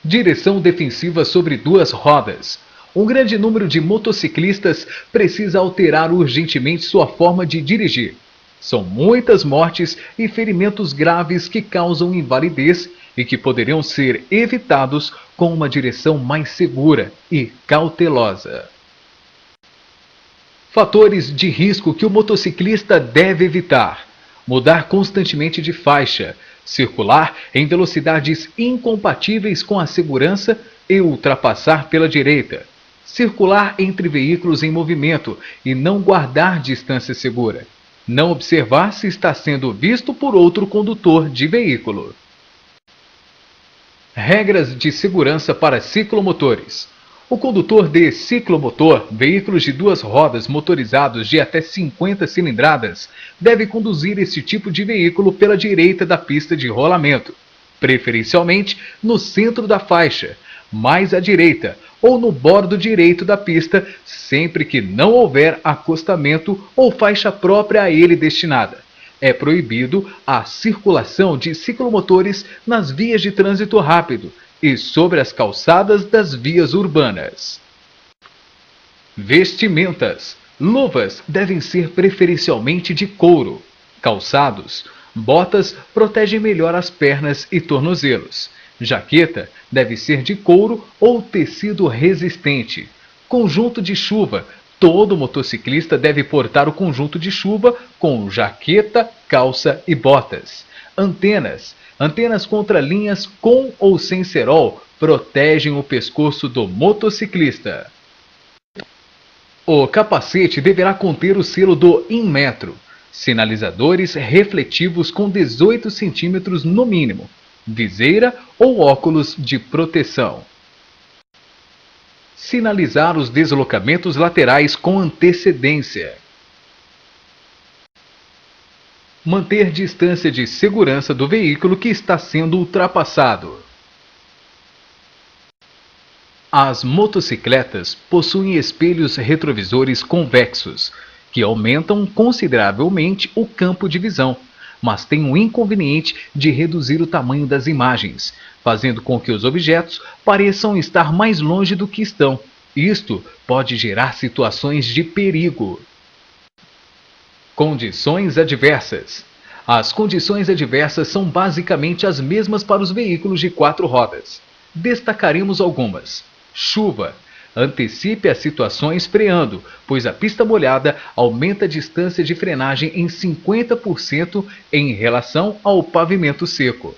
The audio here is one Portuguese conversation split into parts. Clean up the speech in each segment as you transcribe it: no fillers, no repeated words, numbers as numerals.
Direção defensiva sobre duas rodas. Um grande número de motociclistas precisa alterar urgentemente sua forma de dirigir. São muitas mortes e ferimentos graves que causam invalidez e que poderiam ser evitados com uma direção mais segura e cautelosa. Fatores de risco que o motociclista deve evitar: mudar constantemente de faixa, circular em velocidades incompatíveis com a segurança e ultrapassar pela direita, circular entre veículos em movimento e não guardar distância segura, não observar se está sendo visto por outro condutor de veículo. Regras de segurança para ciclomotores. O condutor de ciclomotor, veículos de duas rodas motorizados de até 50 cilindradas, deve conduzir esse tipo de veículo pela direita da pista de rolamento, preferencialmente no centro da faixa, mais à direita, ou no bordo direito da pista, sempre que não houver acostamento ou faixa própria a ele destinada. É proibido a circulação de ciclomotores nas vias de trânsito rápido e sobre as calçadas das vias urbanas. Vestimentas. Luvas devem ser preferencialmente de couro. Calçados. Botas protegem melhor as pernas e tornozelos. Jaqueta deve ser de couro ou tecido resistente. Conjunto de chuva. Todo motociclista deve portar o conjunto de chuva com jaqueta, calça e botas. Antenas. Antenas contra linhas com ou sem cerol protegem o pescoço do motociclista. O capacete deverá conter o selo do Inmetro. Sinalizadores refletivos com 18 centímetros no mínimo. Viseira ou óculos de proteção. Sinalizar os deslocamentos laterais com antecedência. Manter distância de segurança do veículo que está sendo ultrapassado. As motocicletas possuem espelhos retrovisores convexos, que aumentam consideravelmente o campo de visão, mas têm o inconveniente de reduzir o tamanho das imagens, fazendo com que os objetos pareçam estar mais longe do que estão. Isto pode gerar situações de perigo. Condições adversas. As condições adversas são basicamente as mesmas para os veículos de 4 rodas. Destacaremos algumas. Chuva. Antecipe as situações freando, pois a pista molhada aumenta a distância de frenagem em 50% em relação ao pavimento seco.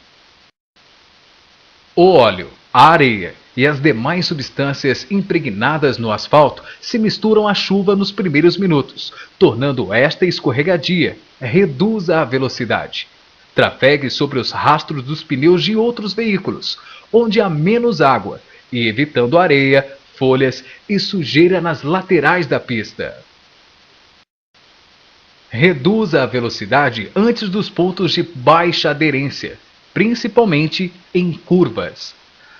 O óleo, a areia e as demais substâncias impregnadas no asfalto se misturam à chuva nos primeiros minutos, tornando esta escorregadia. Reduza a velocidade. Trafegue sobre os rastros dos pneus de outros veículos, onde há menos água, e evitando areia, folhas e sujeira nas laterais da pista. Reduza a velocidade antes dos pontos de baixa aderência, principalmente em curvas.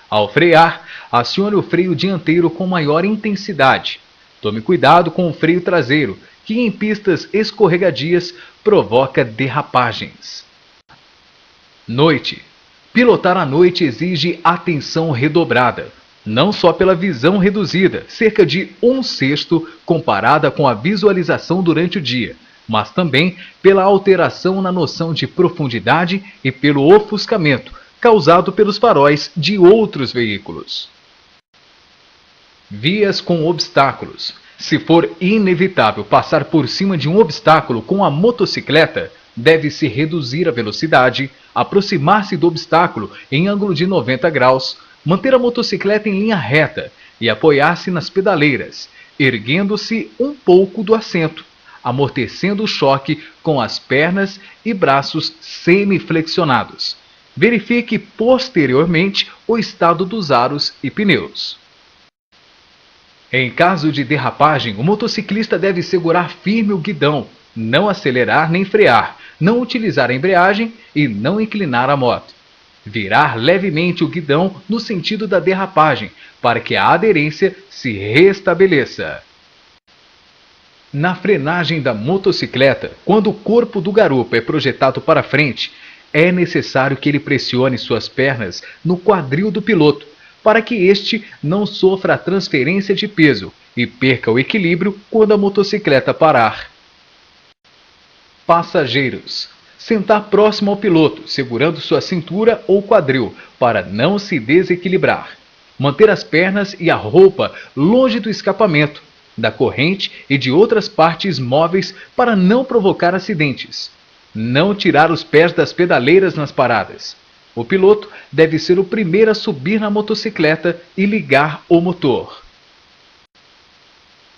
Ao frear, acione o freio dianteiro com maior intensidade. Tome cuidado com o freio traseiro, que em pistas escorregadias provoca derrapagens. Noite. Pilotar à noite exige atenção redobrada, não só pela visão reduzida, cerca de 1/6 comparada com a visualização durante o dia, mas também pela alteração na noção de profundidade e pelo ofuscamento causado pelos faróis de outros veículos. Vias com obstáculos. Se for inevitável passar por cima de um obstáculo com a motocicleta, deve-se reduzir a velocidade, aproximar-se do obstáculo em ângulo de 90 graus, manter a motocicleta em linha reta e apoiar-se nas pedaleiras, erguendo-se um pouco do assento, amortecendo o choque com as pernas e braços semi-flexionados. Verifique posteriormente o estado dos aros e pneus. Em caso de derrapagem, o motociclista deve segurar firme o guidão, não acelerar nem frear, não utilizar a embreagem e não inclinar a moto. Virar levemente o guidão no sentido da derrapagem, para que a aderência se restabeleça. Na frenagem da motocicleta, quando o corpo do garupa é projetado para frente, é necessário que ele pressione suas pernas no quadril do piloto, para que este não sofra a transferência de peso e perca o equilíbrio quando a motocicleta parar. Passageiros. Sentar próximo ao piloto, segurando sua cintura ou quadril, para não se desequilibrar. Manter as pernas e a roupa longe do escapamento, da corrente e de outras partes móveis para não provocar acidentes. Não tirar os pés das pedaleiras nas paradas. O piloto deve ser o primeiro a subir na motocicleta e ligar o motor.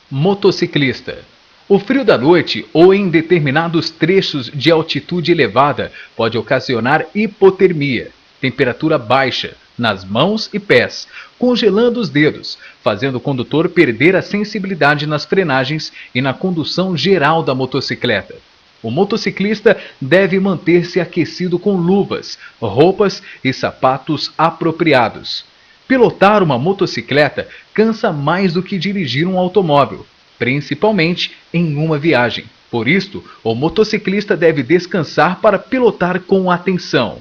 Motociclista. O frio da noite ou em determinados trechos de altitude elevada pode ocasionar hipotermia, temperatura baixa, nas mãos e pés, congelando os dedos, fazendo o condutor perder a sensibilidade nas frenagens e na condução geral da motocicleta. O motociclista deve manter-se aquecido com luvas, roupas e sapatos apropriados. Pilotar uma motocicleta cansa mais do que dirigir um automóvel, principalmente em uma viagem. Por isto, o motociclista deve descansar para pilotar com atenção.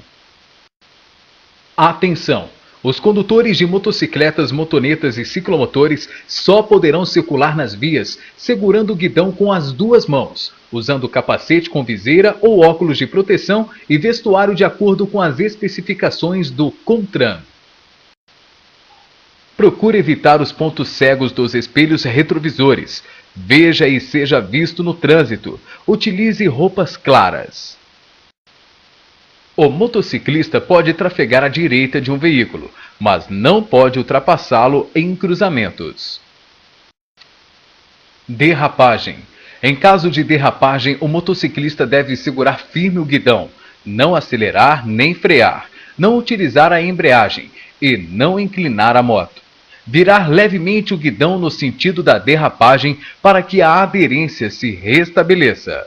Atenção! Os condutores de motocicletas, motonetas e ciclomotores só poderão circular nas vias segurando o guidão com as duas mãos, usando capacete com viseira ou óculos de proteção e vestuário de acordo com as especificações do CONTRAN. Procure evitar os pontos cegos dos espelhos retrovisores. Veja e seja visto no trânsito. Utilize roupas claras. O motociclista pode trafegar à direita de um veículo, mas não pode ultrapassá-lo em cruzamentos. Derrapagem. Em caso de derrapagem, o motociclista deve segurar firme o guidão, não acelerar nem frear, não utilizar a embreagem e não inclinar a moto. Virar levemente o guidão no sentido da derrapagem para que a aderência se restabeleça.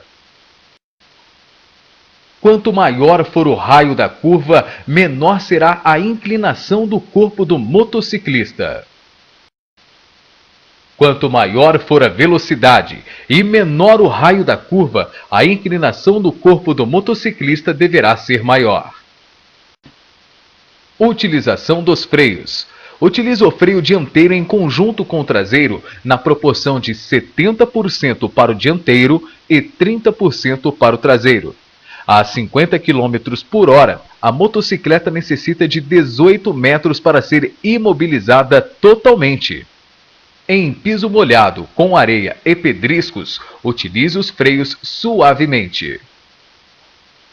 Quanto maior for o raio da curva, menor será a inclinação do corpo do motociclista. Quanto maior for a velocidade e menor o raio da curva, a inclinação do corpo do motociclista deverá ser maior. Utilização dos freios. Utilize o freio dianteiro em conjunto com o traseiro na proporção de 70% para o dianteiro e 30% para o traseiro. A 50 km por hora, a motocicleta necessita de 18 metros para ser imobilizada totalmente. Em piso molhado, com areia e pedriscos, utilize os freios suavemente.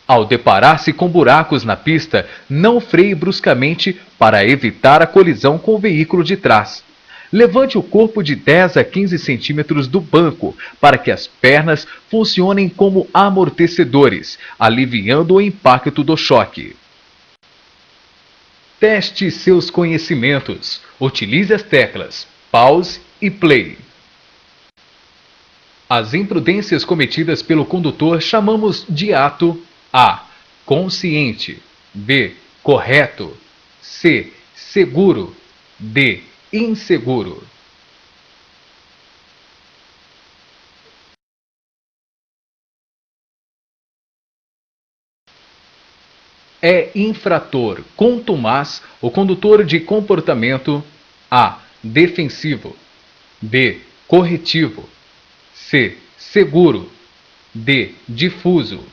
Ao deparar-se com buracos na pista, não freie bruscamente para evitar a colisão com o veículo de trás. Levante o corpo de 10 a 15 centímetros do banco para que as pernas funcionem como amortecedores, aliviando o impacto do choque. Teste seus conhecimentos. Utilize as teclas pause e play. As imprudências cometidas pelo condutor chamamos de ato A. Consciente. B. Correto. C. Seguro. D. Inseguro. É infrator, contumaz, o condutor de comportamento A. Defensivo. B. Corretivo. C. Seguro. D. Difuso.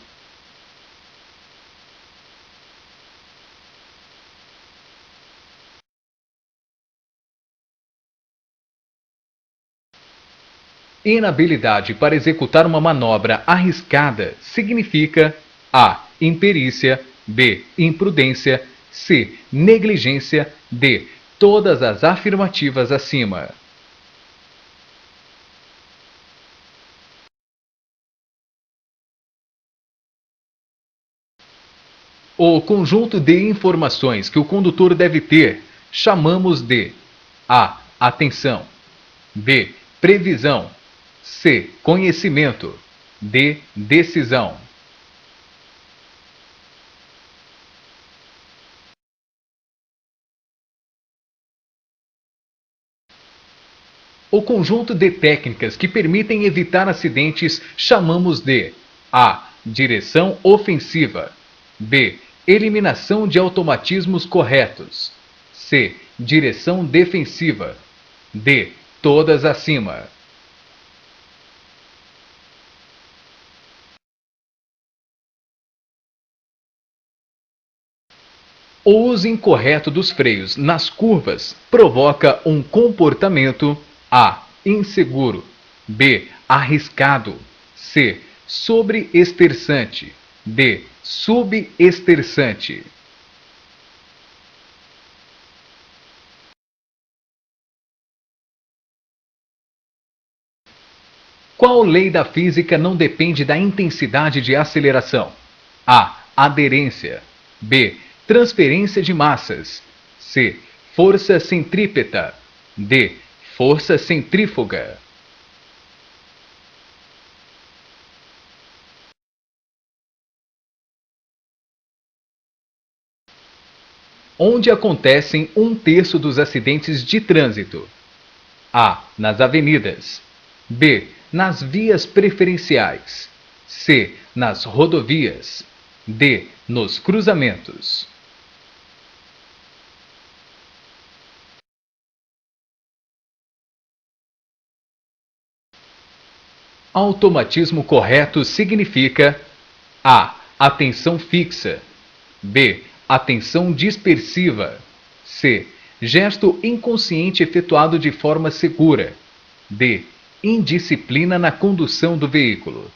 Inabilidade para executar uma manobra arriscada significa A. Imperícia. B. Imprudência. C. Negligência. D. Todas as afirmativas acima. O conjunto de informações que o condutor deve ter chamamos de A. Atenção. B. Previsão. C. Conhecimento. D. Decisão. O conjunto de técnicas que permitem evitar acidentes chamamos de A. Direção ofensiva. B. Eliminação de automatismos corretos. C. direção defensiva. D. Todas acima. O uso incorreto dos freios nas curvas provoca um comportamento A. Inseguro, B. Arriscado, C. Sobreestressante, D. Subestressante. Qual lei da física não depende da intensidade de aceleração? A. Aderência, B. Transferência de massas, C. Força centrípeta, D. Força centrífuga. Onde acontecem 1/3 dos acidentes de trânsito? A. Nas avenidas, B. Nas vias preferenciais, C. Nas rodovias, D. Nos cruzamentos. Automatismo correto significa A. Atenção fixa, B. Atenção dispersiva, C. Gesto inconsciente efetuado de forma segura, D. Indisciplina na condução do veículo.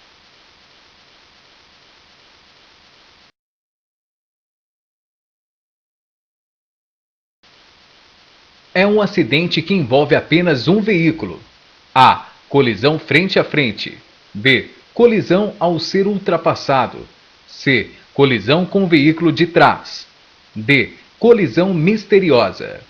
É um acidente que envolve apenas um veículo. A. Colisão frente a frente. B. Colisão ao ser ultrapassado. C. Colisão com o veículo de trás. D. Colisão misteriosa.